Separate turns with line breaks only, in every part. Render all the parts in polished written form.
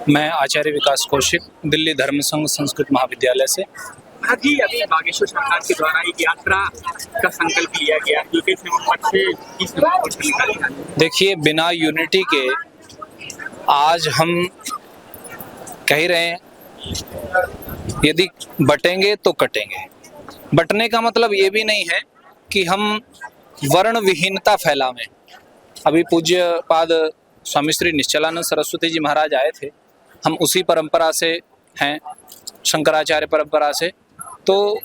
मैं आचार्य विकास कौशिक, दिल्ली धर्म संघ संस्कृत महाविद्यालय से।
हाँ जी, अभी बागेश्वर सरकार के द्वारा एक यात्रा का संकल्प लिया गया जो कि नवंबर से 30 नवंबर तक निकालेगा।
देखिए, बिना यूनिटी के आज हम कह रहे हैं, यदि बटेंगे तो कटेंगे। बटने का मतलब ये भी नहीं है कि हम वर्ण विहीनता फैलावें। अभी पूज्य पाद स्वामी श्री निश्चलानंद सरस्वती जी महाराज आए थे, हम उसी परंपरा से हैं, शंकराचार्य परंपरा से। तो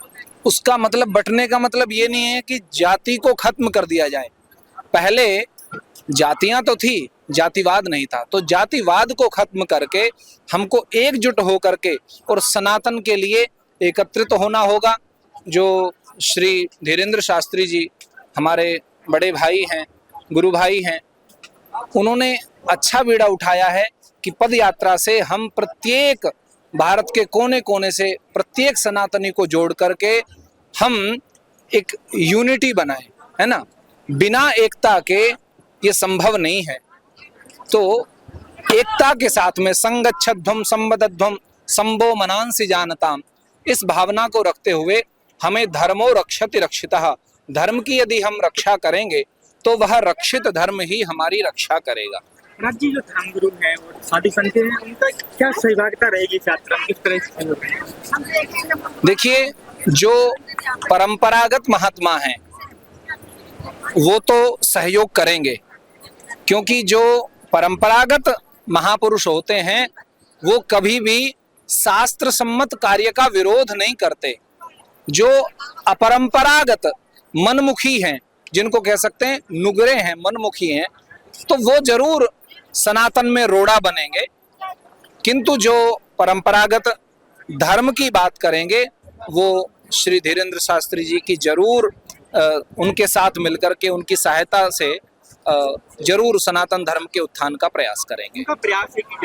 उसका मतलब, बटने का मतलब ये नहीं है कि जाति को खत्म कर दिया जाए। पहले जातियां तो थी, जातिवाद नहीं था। तो जातिवाद को खत्म करके हमको एकजुट हो करके और सनातन के लिए एकत्रित होना होगा। जो श्री धीरेन्द्र शास्त्री जी हमारे बड़े भाई हैं, गुरु भाई हैं, उन्होंने अच्छा बीड़ा उठाया है कि पद यात्रा से हम प्रत्येक भारत के कोने कोने से प्रत्येक सनातनी को जोड़ करके हम एक यूनिटी बनाएं, है ना। बिना एकता के ये संभव नहीं है। तो एकता के साथ में संगच्छध्वम संबद्धध्वम संभो मनांसि जानताम, इस भावना को रखते हुए हमें धर्मो रक्षति रक्षितः, धर्म की यदि हम रक्षा करेंगे तो वह रक्षित धर्म ही हमारी रक्षा करेगा।
राज्य जो धर्मगुरु है और साधु संत हैं, उनका क्या सहभागिता रहेगी इस यात्रा में, किस तरह से?
देखिए, जो परंपरागत महात्मा हैं वो तो सहयोग करेंगे, क्योंकि जो परंपरागत महापुरुष होते हैं वो कभी भी शास्त्र सम्मत कार्य का विरोध नहीं करते। जो अपरंपरागत मनमुखी हैं, जिनको कह सकते हैं नुगरे हैं, मनमुखी हैं, तो वो जरूर सनातन में रोड़ा बनेंगे। किंतु जो परंपरागत धर्म की बात करेंगे वो श्री धीरेन्द्र शास्त्री जी की जरूर उनके साथ मिलकर के, उनकी सहायता से जरूर सनातन धर्म के उत्थान का प्रयास करेंगे।
उनका प्रयास है कि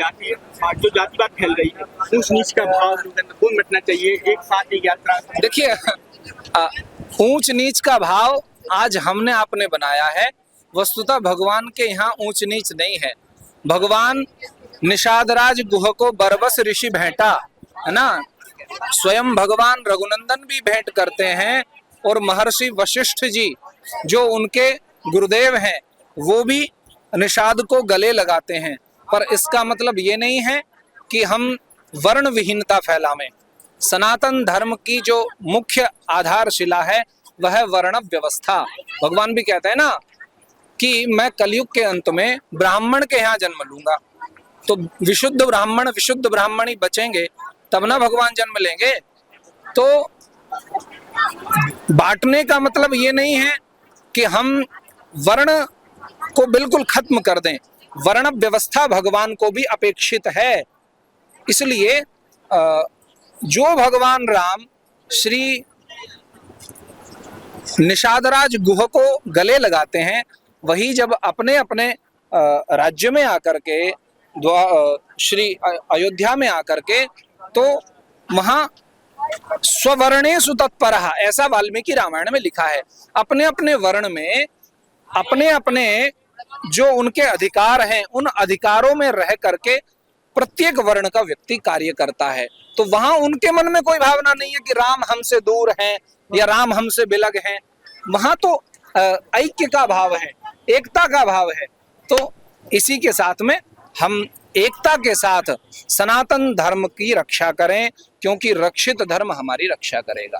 जो जातिवाद फैल रही है, ऊंच नीच का भाव वो मिटना चाहिए, एक साथ एक यात्रा।
देखिए, ऊंच नीच का भाव आज हमने आपने बनाया है। वस्तुतः भगवान के यहाँ ऊंच नीच नहीं है। भगवान निषादराज गुह को बरबस ऋषि भेंटा, है ना। स्वयं भगवान रघुनंदन भी भेंट करते हैं और महर्षि वशिष्ठ जी जो उनके गुरुदेव हैं वो भी निषाद को गले लगाते हैं। पर इसका मतलब ये नहीं है कि हम वर्ण विहीनता फैलावें। सनातन धर्म की जो मुख्य आधारशिला है वह वर्ण व्यवस्था। भगवान भी कहते हैं ना कि मैं कलयुग के अंत में ब्राह्मण के यहाँ जन्म लूंगा। तो विशुद्ध ब्राह्मण विशुद्ध ब्राह्मण ही बचेंगे तब ना भगवान जन्म लेंगे। तो बांटने का मतलब ये नहीं है कि हम वर्ण को बिल्कुल खत्म कर दें। वर्ण व्यवस्था भगवान को भी अपेक्षित है। इसलिए जो भगवान राम श्री निषादराज गुह को गले लगाते हैं, वही जब अपने अपने राज्य में आकर के, श्री अयोध्या में आकर के, तो वहां स्ववर्णेषु तत्परः, ऐसा वाल्मीकि रामायण में लिखा है। अपने अपने वर्ण में अपने अपने जो उनके अधिकार हैं उन अधिकारों में रह करके प्रत्येक वर्ण का व्यक्ति कार्य करता है। तो वहां उनके मन में कोई भावना नहीं है कि राम हमसे दूर हैं या राम हमसे बिलग हैं। वहां तो ऐक्य का भाव है, एकता का भाव है। तो इसी के साथ में हम एकता के साथ सनातन धर्म की रक्षा करें, क्योंकि रक्षित धर्म हमारी रक्षा करेगा।